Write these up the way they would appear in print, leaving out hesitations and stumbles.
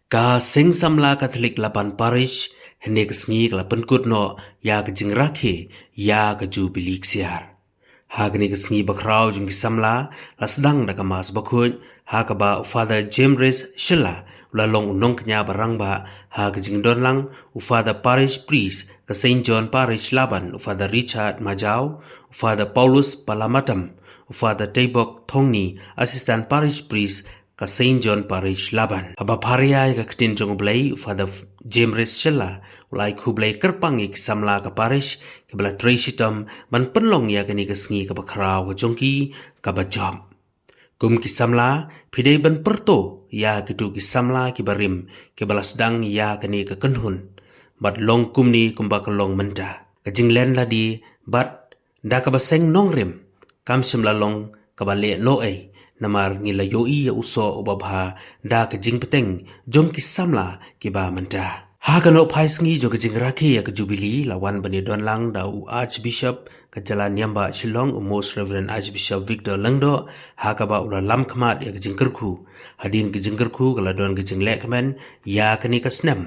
Ka sing samla Catholic lapan parish hene ka sngi la penkut no ya ka jingrakhe ya ka jubilee siar. Hagni ka sngi bakrau jing samla la sedang da kamas bakut ha ka ba Father James Shilla la long unong knya barang ba ha ka jing don lang Father Parish Priest ka St John Parish Laban Father Richard Majau Father Paulus Palamatam Father Taybok Thongni Assistant Parish Priest ka St John Parish Laban aba pharia ka ktin jong blai Father James Shilla ulai khu blai kerpang ik samla ka parish ke bla tresitam ban penlong ya ka ni ka sngi ka bakrau ka jongki ka ba job kum ki samla phidei ban perto ya kitu ki samla ki barim ke bala sedang ya ka ni ka kenhun bat long kum ni kum ba ka long menta ka jinglen la di bat da ka ba seng nong rim kam simla long ka ba le no ei namar ngila yoi ya uso ubabha da ka jing peteng jong ki samla ki ba menta ha ka no phais ngi jo ka jing rakhi ya ka jubilee lawan bani don lang da u Archbishop ka jalan yamba Shillong Most Reverend Archbishop Victor Langdo ha ka ba ula lam khmat ya ka jing kerku hadin ka jing kerku ka la don ka jing lek men ya ka ni ka snem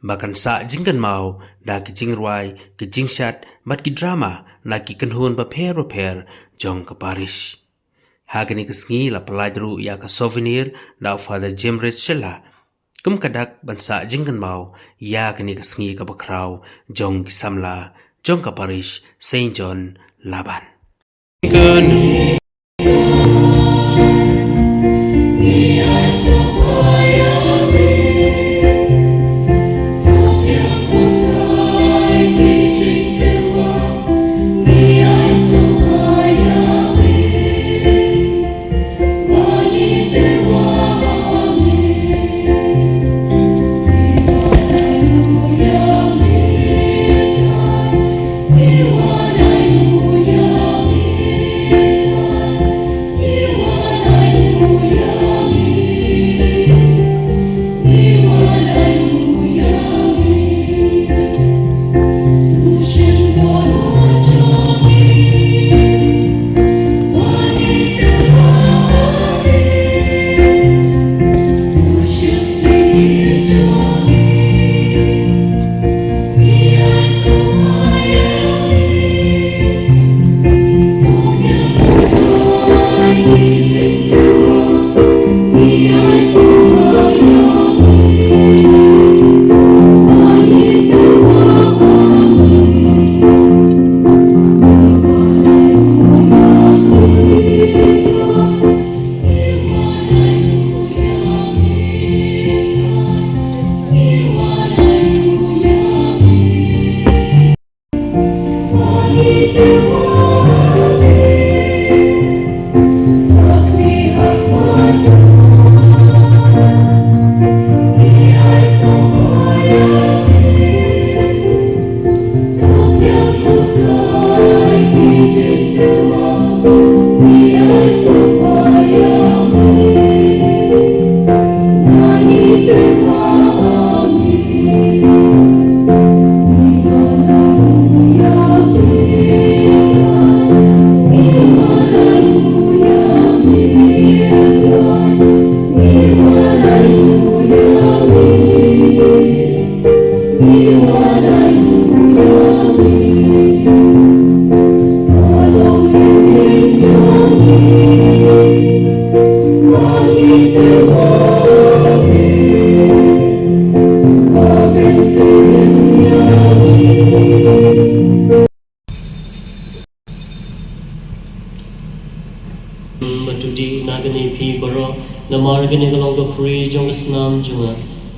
bahkan sa jingkan mau da ki jing ruai ki jing shat mat ki drama na ki kenhun ba pher jong ka parish Hagani kesngi la pelajru ya ka souvenir da Father James Shilla kum kadak bansa jingkan mau ya kani kesngi ka bakrau jong ki samla jong ka parish St John Laban junga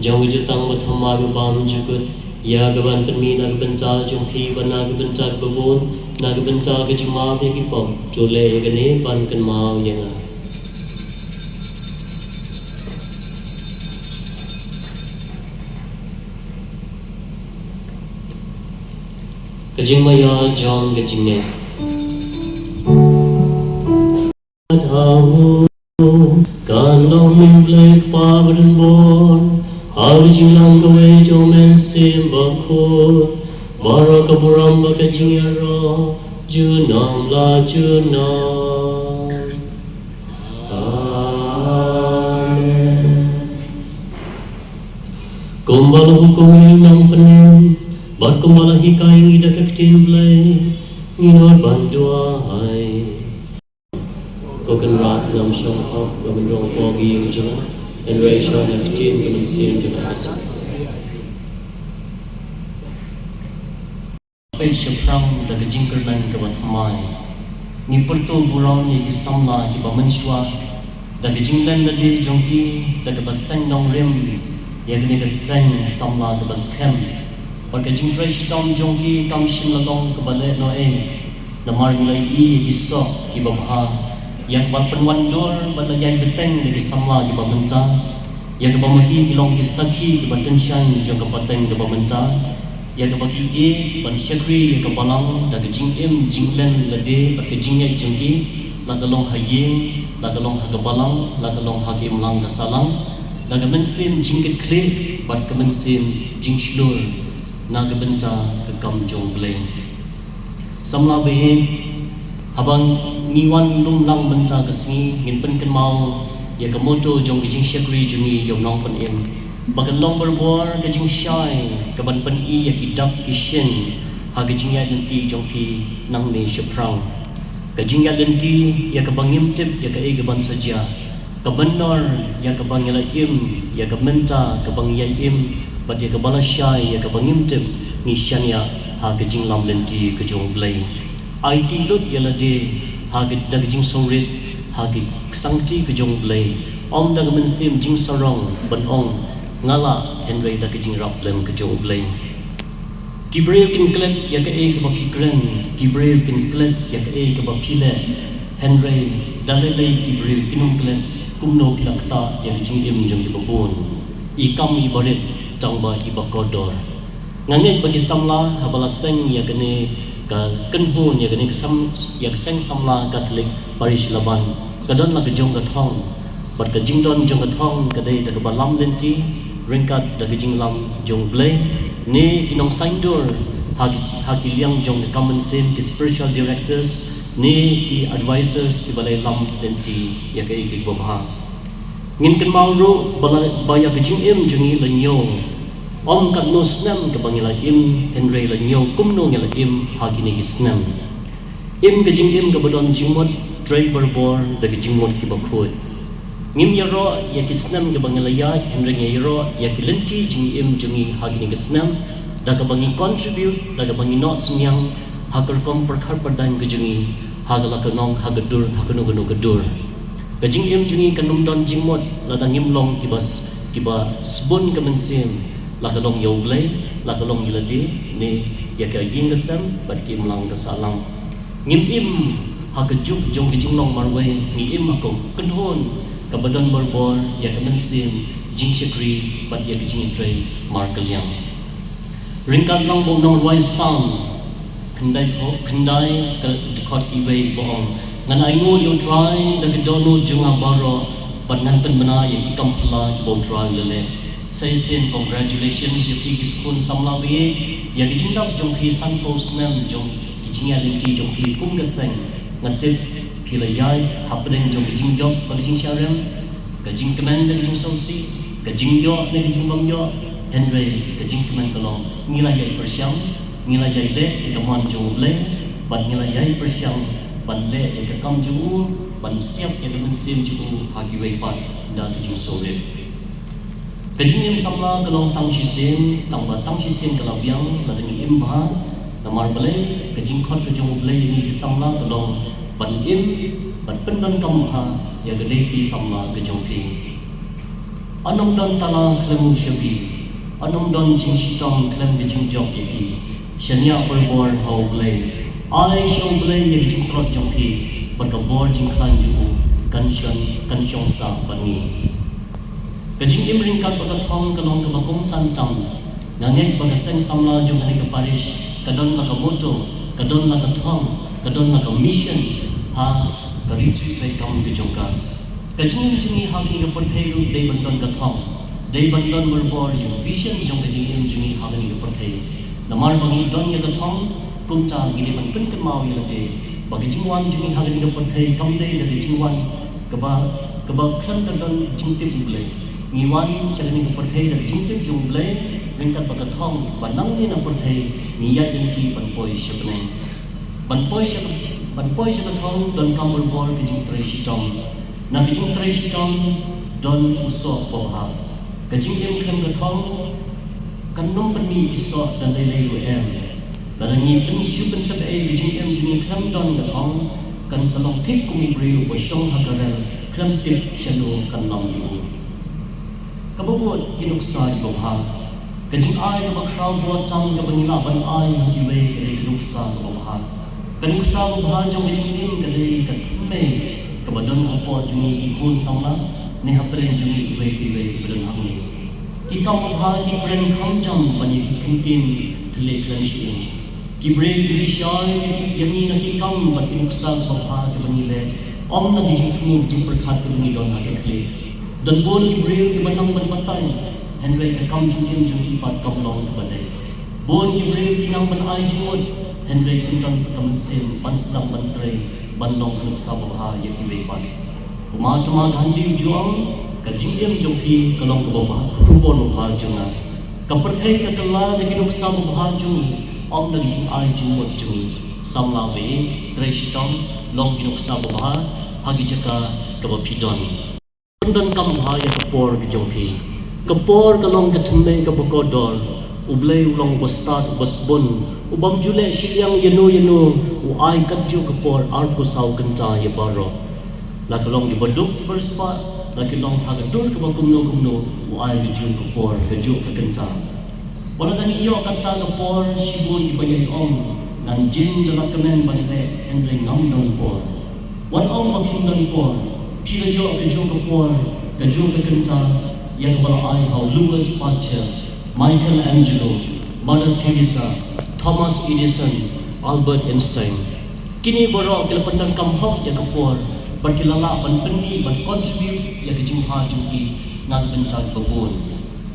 jong jutang mathama bam jukut ya gaban penmi na gaban cha jong khi ban na gaban cha babon na gaban cha ke jima be ki pom chole gane ban kan mau yang kajing maya jong kajing ne thao kan lo min blek pa ban bon hal jing lang ko we jo men sim ba ko bara ka buram ba kajing ro ju nam la ju nam amen kumbal hukum nang penim bat kumbal hikai ida kaktin blai nginor bandua hai ko kan rat nam shong hok ba min rong po gi yung jang and ray shong kaktin ko min sim ju asa pai shaprang da gajing kernan ka bat mai ni perto buram ni ki samla ki ba manshwa da gajing lan da di jongki da ka basan nong rem ya ni ka san samla da bas khem par ka jing trai shitam jongki kam shim la long ka bale no e na mar ngai i ki so ki ba bha yang bat penwan dor bat la jai beteng ni samla ki ba menta ya ka ba maki ki long ki sakhi ki ba tenshan jong ka pateng ka ba menta ya ka baki e ban shakri ya ka balang da ka jing em jing len la de bat ka jing ya jongki la ka long hayin la ka long ha ka balang la ka long ha ki mlang ka salang la ka men sim jing ka kle bat ka men sim jing shlur na ka benta ka kam jong ble samla be habang niwan lum lang benta ka singi ngin pen kan mau ya ka moto jong ki jing shakri jungi yom nong pen em bagan long berbor ka jing shai ka ban pen i ya ki dak ki shin ha ka jing ya lenti jong ki nang ne shaprang ka jing ya lenti ya ka bangim tip ya ka e ka ban saja ka banor ya ka bang ya im ya ka menta ka bang ya im bat ya ka bala shai ya ka bangim tip ni shan ya ha ka jing lam lenti ka jong blai IT lut ya la de ha ka da ka jing songrit ha ki sangti ka jong blai om da ka men sim jing sarong ban ong ngala henry da ka jing rap lem ka jong blai kibrel kin klet ya ka e ka ba kikren kibrel kin klet ya ka e ka ba phile henry da le le kibrel kinum klet kumno kilakta ya ka jing im jong ki babon I kam I barit tang ba I ba kodor nganget bagi samla habala seng ya kene ka kenhun ya kene sam ya seng samla katolik parish laban kadon la ka jong ka thong bat ka jing don jong ka thong ka dei da ka balam lenti ringkat da ka jing lam jong blai ni kinong saindur haki liang jong ka common sim ki spiritual directors ni I advisors ki balai lam lenti ya ka I bobha ngin kan mau ru baya ka jing im jungi la nyo om kan no snam ka bangila im henry la nyo kum no ngela im haki ni snam im ka jing im ka badon jingmot driver bor da ka jingmot ki bakhoi ngim ya ro ya ki snam ka bangila ya henry nge ro ya ki lenti jing im jungi haki ni snam da ka bangi contribute da ka bangi no snyang hakar kom perkhar padang ka jungi hagala ka nong hagadur hakano gano gadur ka jing im jungi kanum don jingmot la da ngim long ki ba sbon ka mensim la ka long yoglay la ka long yiladi ni ya ka ying gasam bat ki mlang ka salang ngim im ha ka juk jong ki jing long marway ngi im ko kanhon ka badon borbor ya ka mensim jing shakri bat ya ka jing tray mar ka liang ringkat long bong nong wai sang kendai ka dekat ki wei bong ngan ai ngo yo try da ka dono junga baro bat ngan pen bana ya ki kampla bong try lele say sin congratulations you ki spoon samla be ya ki jingdap jong ki san post nam jong ki jingya lenti jong ki kum ga sang ngatit phila yai hapden jong ki jingjok ka jing sharem ka jing keman ka jing sosi ka jing yo ne ka jing bom yo henry ka jing keman ka long ngila yai persyam ngila yai le ka man jong le bat ngila yai persyam ban le ka kam ju ban siap ya ka sim ju hagi wei pat da ka jing sore kajing im samla kalong tang sisim tang ba tang sisim kalabiang ladang im ba namar bale kajing khot kajong bale ni samla kalong ban im ban pendan kam ha ya gede ki samla kajong ki anom don tala klem shabi anom don jing shitom klem de jing job yi shania bor how blay ai show blay ye jing trot jong pi ban ka bor jing khan ju kan shong sa bani ka jing im ring kan ba ka thong ka long ka ba kong san cham na ngai ba ka seng samla jong ani ka parish ka don la ka moto ka don la ka thong ka don la ka mission ha ka retreat trai kam ke jong ka kajing jing ha ni ka parthai ru dei ban don ka thong dei ban don bor bor ye vision jong ka jing jing ha ni ka parthai namar bangi don ye ka thong kum cha gi de ban pin ka mau ye te ba ka jing wan jing ha ni ka parthai kam dei de jing wan ka ba khan ka don jing te bu le ni wan cha ni ka parthai de jing te jong le ring ka ba ka thong ba nang ni na parthai ni ya jing ki ban poi ship ne ban poi ship ka thong don kam bor bor ka jing tre shi tom na ka jing tre shi tom don uso bo ha ka jing em klem ka thong kan nom pan mi iso dan dei lei lu em la ni pen shi pen sab e jing em jing klem don ka thong kan salong thik ku mi bri bo shong ha ka rel klem tip shalo kan nam yu ka bo bo kinuk sa di bo ha ka jing ai ka ba khraw bo tang ka ban la ban ai ki ve ka dei kinuk sa bo ha kan uksa bo ha jong ka jing em ka dei ka thume ka ba don ha po jing ki kun sang la ne ha pren jing ve ka don ha ni ki kam bo ha ki pren kham jam ban ki kin tin thle klan shi ki bre ki shai ki yami na ki kam ban ki uksa bo ha ka ban le om na ki jing thu jing prakhat ka ni don ha ka khle dan bol ki bre ki banang ban patai henry ka kam jing em jing ki pat kam long ka dai bol ki bre ki nang ban ai jing henry kin kan kam sem ban slam ban tre ban long nuk sa bo ha ye ki ve pan kuma tuma gandhi juang ka jing em jong ki ka long ka bo ha khu bo no ha jung na ka parthai ka kala de ki nuk sa bo ha jung om na jing ai jing mo jung sam la ve tre shi tom long ki nuk sa bo ha ha gi chaka ka bo pi don dan kam ha ya kapor ki jong pi kapor ka long ka thme ka boko dor ublei ulong bostat bosbon ubam jule shilyang yenu u ai kat ju kapor ar ko sau kanta ya baro la ka long ki boduk ki berspa la ki long ha ka dur ka kumno u ai ki ju kapor ka ju ka kanta wala kan iyo kanta kapor shibun ki bayai om nan jin dalam kemen banle endring ngam don por wan om makin don por Pila yo ke jo ke por ke jo ke kenta yang bala ai how Louis Pasteur Michelangelo Mother Teresa Thomas Edison Albert Einstein kini boro ke pandang kampung ya ke por berkilala ban penni ban contribute ya ke jingha jingki ngan bencan babon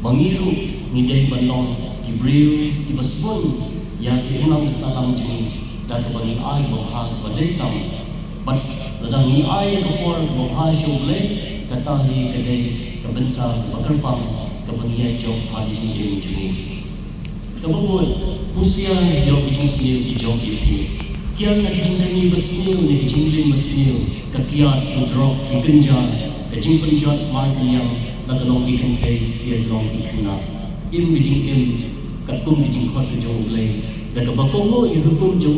mangiru ni dai balong ki bril ki basbon ya ke enam salam jing dan ke bani ai bo ha ba dai tam ban ladang ni ai ke por bo ha shu le kata hi ke dai ke bencan bakar pam ke bani ai jo ha di jing jing ke babon usia yo ke jing sini ki jo ki kian nak jing ni basni ni jing ni basni ka kiat to drop ki kenja ke jing penjat mai yang la ka long ki kan thai ye long ki khna im mi jing im ka kum ki jing khot jo le da ka ba ko ngo ye hukum jo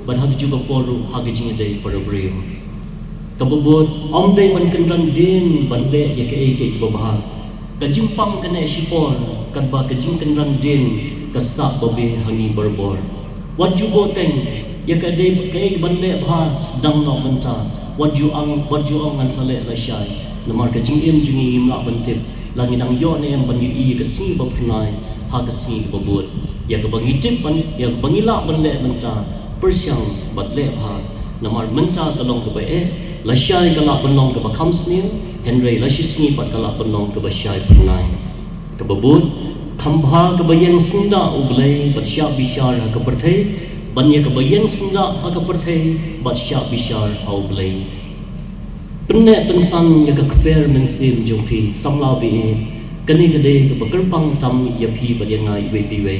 ban ha ju ba por ha ke jing dai por brio ka bobot om dai ban kan ran din ban le ye ke ke ba ba ka jing pam ka ne shi por ka ba ka jing kan ran din ka sa ba be hani berbor wat ju bo teng ye ka dai ke ban le ba sedang no menta wat ju ang ngan sale la shai namar ka jing im jing im la ban tip langi dang yo ne em ban yi ka si ba pnai ha ka si ba bot ya ka bangi tip ban ya bangi la ban le menta persyang bat le ha namar menta ka long ka ba la shai ka la ban long ka ba kham snil henry la shi sni pat ka la ban long ka ba shai pnai ka ba bot khambha ka ba yen sinda ublai bat sha bishar ka parthai ban ya ka ba yen sinda ha ka parthai bat sha bishar ha ublai penne pensan ya ka kper men sim jongpi samla bi kani ka de ka bakar pang tam ya phi ba ya ngai we pi we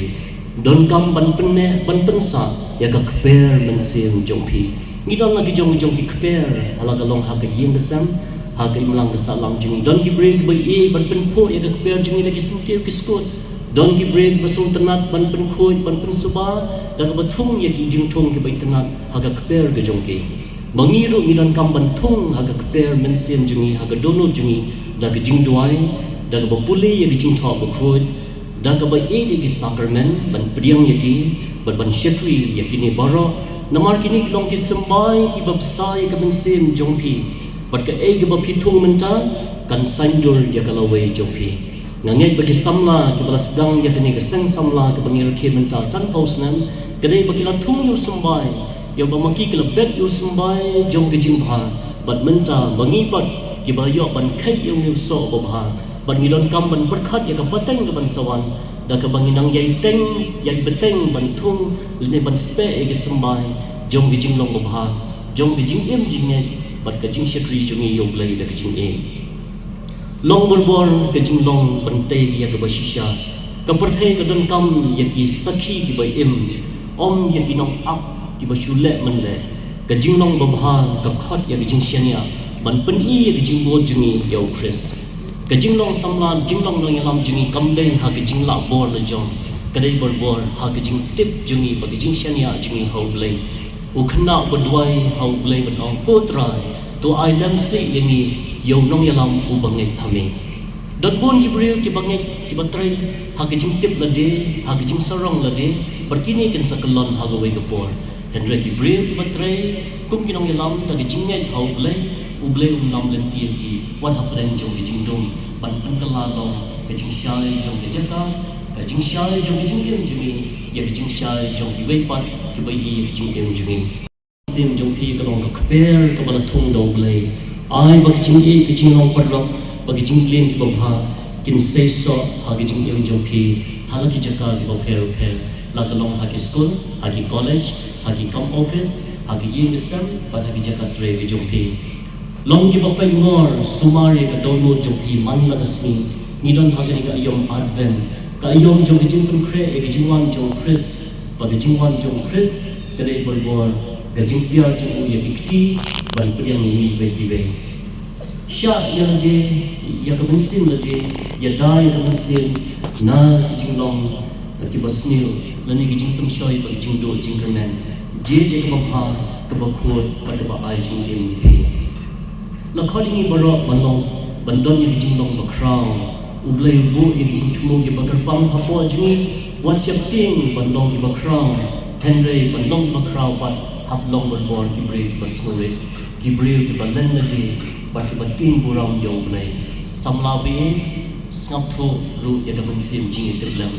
don kam ban penne ban pensa ya ka kper men sim jongpi ni don lagi jong ki kper hala ka long ha ka yin besam ha ka imlang ka salam jing don ki break ba ban pen pho ya ka kper jing lagi sintir ki skot don ki break basung tenat ban pen khoi ban pen suba da ka bathung ya ki jing thong ki bai tenat ha ka kper ga jong ki mangiru ngidan kam ban thung ha ka kper men sim jingi ha ka dono jingi da ka jing duai daga ba puli ya gijing thok ba khoi daga ba e di sacrament ban priang ya ki ban syekri ya kini baro namar kini long ki sembai ki babsai ka bensim jongpi bat ka e ki ba phithung menta kan sandur ya kalawai jongpi ngangai bagi samla ki balas dang ya kini ka sang samla ka bangir ki menta san pausnan kadai bagi la thung yu sembai ya ba maki ki la bet yu sembai jong ki jingpha bat menta bangi pat ki ba yo ban khai yu so ba bha ban ngilon kam ban berkhat ya ka pateng ka ban sawan da ka banginang yai teng yai beteng ban thung le ban spe e ki sembai jong ki jinglong ba bha jong ki jing em jing ngai bat ka jing shekri jongi yo blai da ka jing e long bor ka jinglong ban te ya ka ba shisha ka perthai ka don kam ya ki sakhi ki ba em om ya ki nong ap ki ba shule man le ka jinglong ba bha ka khot ya ki jing shania ban pen i ya ki jing bo jongi yo chris ka jinglong samlan jinglong nang yalam jingi kamdei ha ka jingla bor la jong kadai bor ha ka jing tip jingi ba ka jing shania jingi ho blai u khna bodwai ho blai ban ong ko trai to ai lam si yangi yo nong yalam u bangai thame dot bon ki bril ki bangai ki batrai ha ka jing tip la de ha ka jing sarong la de berkini kan sakalon ha ga wei ka por hendra ki bril ki batrai kum ki nong yalam ta ka jing ngai ho blai ublai lam len tian ki wat hapren jong ki jing dong ban kala long ka jing shai jong ki jaka ka jing shai jong ki jing em jing ya ki jing shai jong ki wei pat ki bai hi ki jing em jing sim jong ki ka long ka kper ka bala thung do blai ai ba ki jing e ki jing long pat long ba ki jing len ki ba bha kin sei so ha ki jing em jong ki hala ki jaka ki ba pher la ka long ha ki school ha ki college ha ki com office ha ki yin sam ba ha ki jaka tre ki jong ki long ki bapai ngor sumari ka download jong ki man la kasni ni don thagani ka yom advent ka yom jong ki jing kum kre e ki jing wan jong chris ba ki jing wan jong chris ka dei bor ka jing pia jong u ye ki ban priang ni be sha ya de ya ka bensin la de ya da ya ka bensin na ki jing long ki basnil la ni ki jing tum shoi ba ki jing do jing kerman je de ka ba ka ba khot ba ka ba ai jing em pe la khali ni baro banong bandon ni jing long ba crown ublai bu ni jing thumo ki bakar pam hapo jing wasyap ting bandong ki ba crown tenre bandong ba crown pat hap long ban bor ki bre basore ki bre ki balan na di ba ki batin buram yo blai samla be snap tho ru ya ka sim jing teblam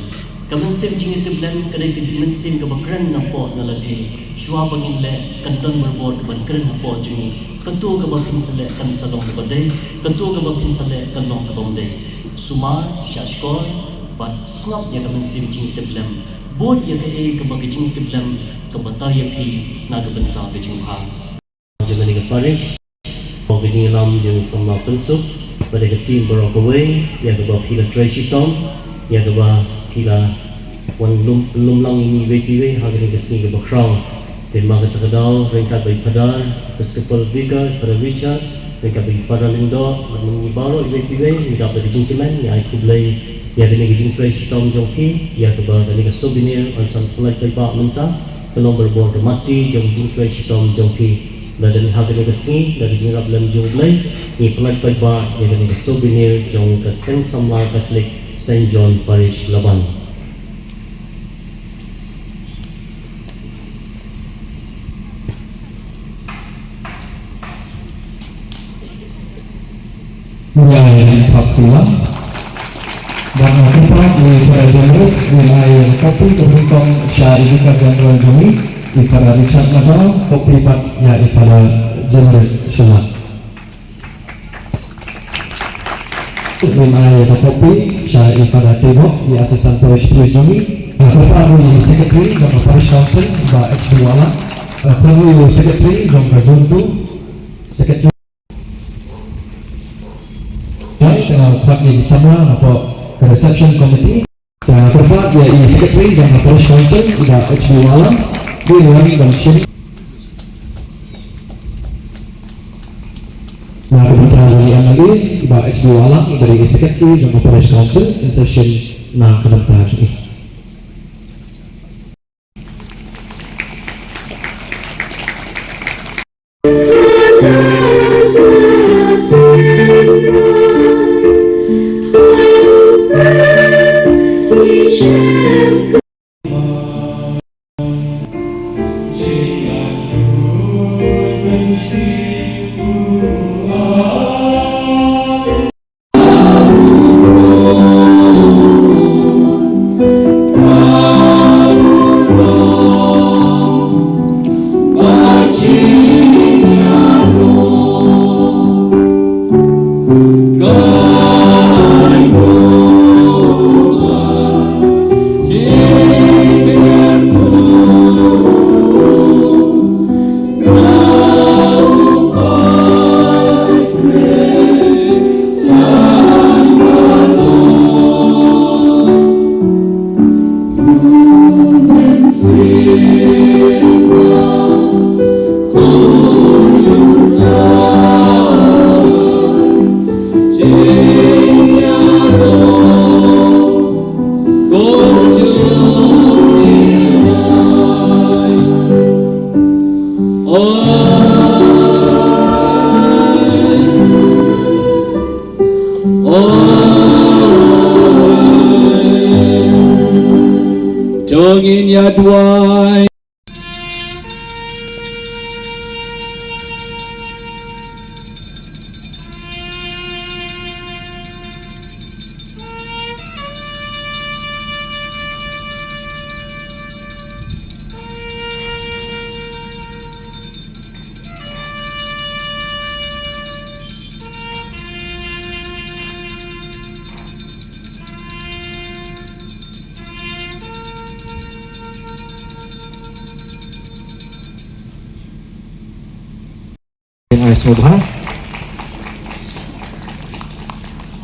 ka sim jing teblam ka dai ki men sim ka bakran na po na la di shwa bangin le kan don bor ka ban kran na po jing kantu ka ba pin sale kan salong ka ba dai kantu ka ba pin sale kan long ka ba dai sumar shashkor but snap ya ka men sim jing teblam bod ya ka e ka ba jing teblam ka ba ta ya phi na ka ban ta ka jing ha jangan ni ka parish o ka jing lam jing samna pensuk pada ka team bro ka we ya ka ba phi la treshi tom ya ka ba phi la wan lum lang ini we pi we ha ka ni ka sing ka ba crown dan mga takadaw rengkat bay padar Episcopal Vicar para Richard rengkat bay padar lindo mengbaro ibe-ibe tidak pada jingkiman ya kublai ya kini gijing tray shitom jongki ya keba kini ka souvenir on sam pelai bay ba menta kelong berbor ke mati jong tray shitom jongki dan ha kini ka sing dari jingrab lam jonglai ni pelai bay ba ya kini ka souvenir jong ka Saint Samla Catholic Saint John Parish Laban. Mulai Papua dan tempat di para generous wilayah kopi keberuntung syarikat general kami di para Richard Nadal kopi pat ya di para generous semua wilayah kopi syarikat pada tembok di asisten parish kami tempat di secretary dan parish council ba H2 Wala temui secretary dan Kazuntu secretary kami sama apa ke reception committee dan tempat ya ini secretary dan parish council ida H2 Wala di wani dan sini nah kebetulan yang lagi ida H2 Wala dari secretary dan parish council in session na kedepan ini Dongin Yadwai. Semoga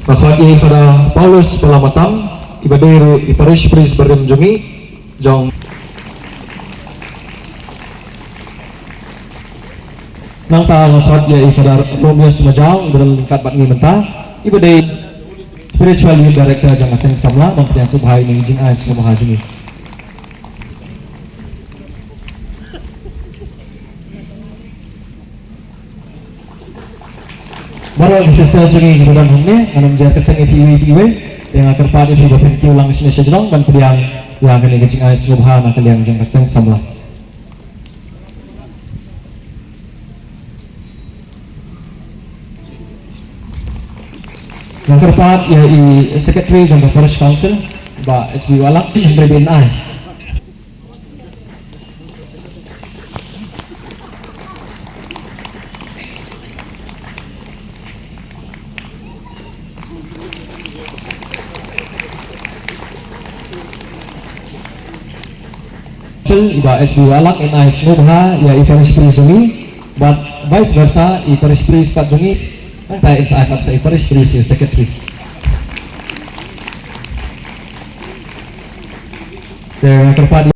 Bakhlaki pada Paulus Pelamatan Ibadiru Iparish Pris Berjungi Jong Nang ta ngakhat ya pada Romeo Semajang berlengkap bat ngimenta Ibadai Spiritual Youth Director Jang Aseng Samla dan Pilihan Subhai Ning Jing Ais Memahajungi baru disesal sungai kemudian homne anam jatuh tengah piwe dengan kerpat itu berpindah ulang sini sejelang dan pilihan yang akan digecing ais subhan akan yang jangka seng samlah yang kerpat ya secretary jangka parish council Mbak HB Walak dari BNI Iba HB Walak NI Smubha ya Iparish Pris Jungi but vice versa Iparish Pris Pat Jungi antara insaf sa Iparish Pris yung secretary dan kerpadi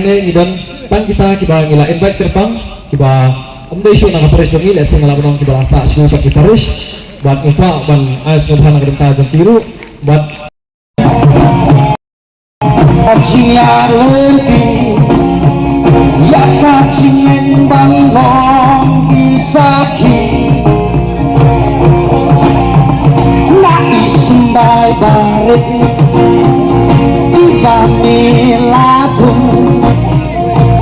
ini dan pan kita kiba ngila invite kerpang kiba umdesyo na Iparish Jungi lesing ngila menong kiba sa Smubha Iparish but infra ban ay Smubha na kerenta jang tiru but Yaka cingen balong isaki na isembay barit iba miladun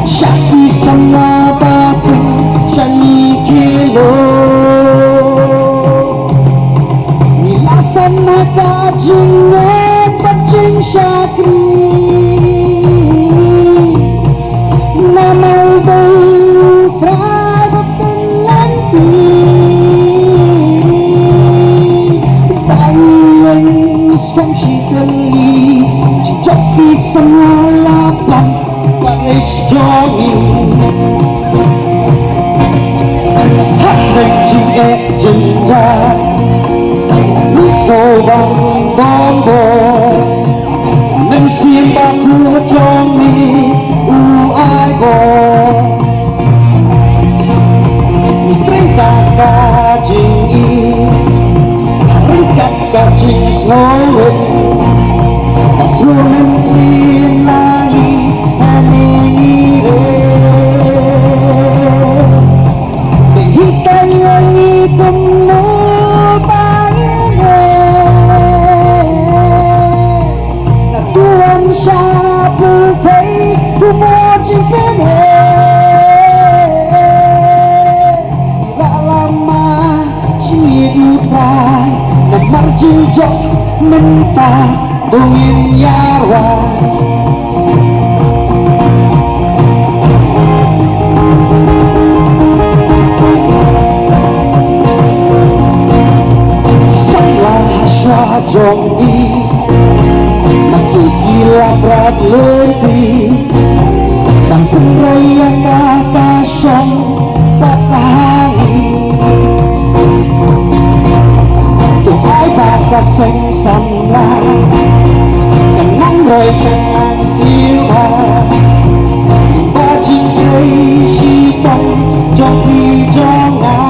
syaki sama bakun syani kilo nilasan maka jingen bacing syakri Namal bayu trabak telanti Bayan skam shikali Cicok pisang lapang Paris jogging Hak rejim jenjat Miso bang dombo Nemsimba ku jomi Uaigo Mitrita kajing I Haringkat kajing slowet Pasunan sin lagi Haningire Behikay ang ikum no Bayene Natuan sa buhay Bumuding pinhe Ilalama Cintay Nagmarjinjok Mentah Tungin yarwa Jongi makikilap rat letih Bangkong raya kakasong patahangi Tuhay bakaseng samla Kanang roy kanang iwa Bajing rey sipong jonghi jonga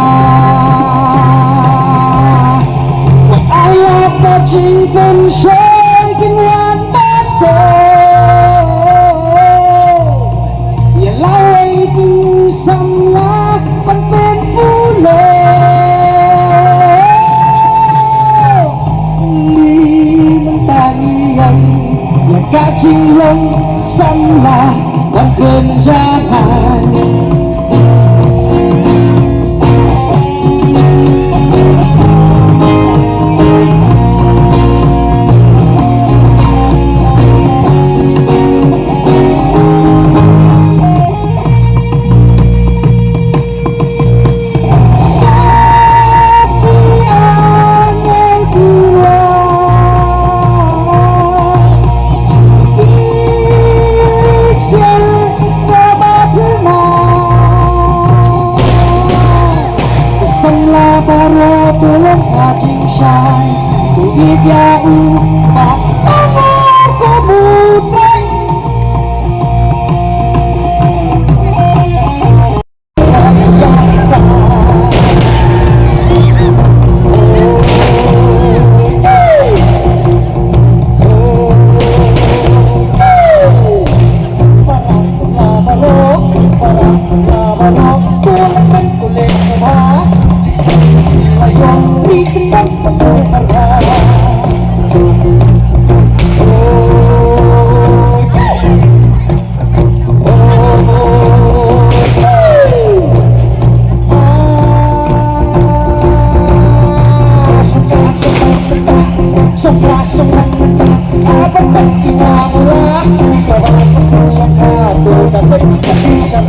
Bajing pensoy kinwan bato Yalaway di samla Panpen pulo Limang tangian Yakajing long samla Wan kenjahan Baro tulong kajing syai Tuig yau Pagkamu kumuteng Parang sebelah baro Parang sebelah baro Tulang mentulis semua Layong ikitang pagkakarga Sobrang mentah Abang kita ulah Sobrang sangkado dapat bisa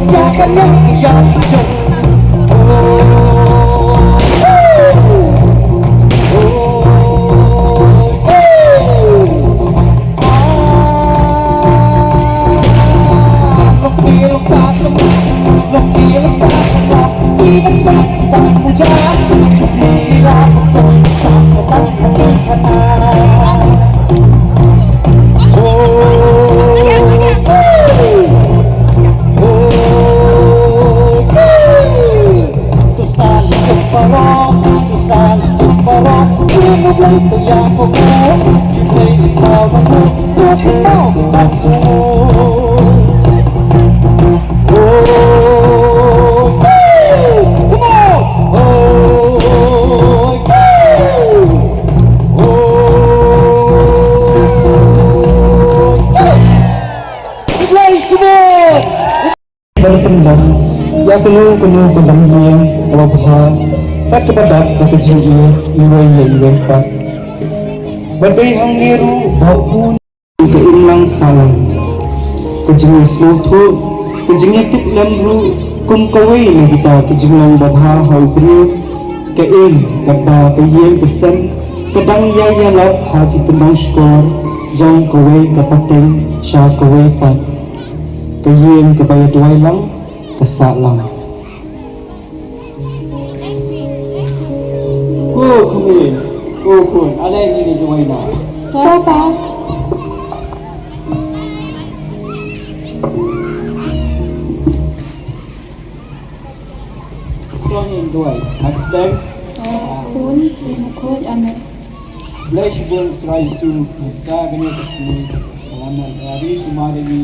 Jangan yang hijau Ya kuno pendamaian kalau bahar tak kepada tak jinggi iwai pak badai hang niru bau keilang salam kejingi slotu kejingi tip lamru kum kawai ni kita kejingi babha hau brio kein kata kayem pesan kadang ya lap hati tembang skor jang kawai kapateng sya kawai pat kayem kebaya duai lang kesalang. Come in. Kun. Ada yang ini jual na. Papa. Kau yang jual. Ada. Kun sinukod anak. blessable Christ to nagkagani kasni salamat hari sumarigi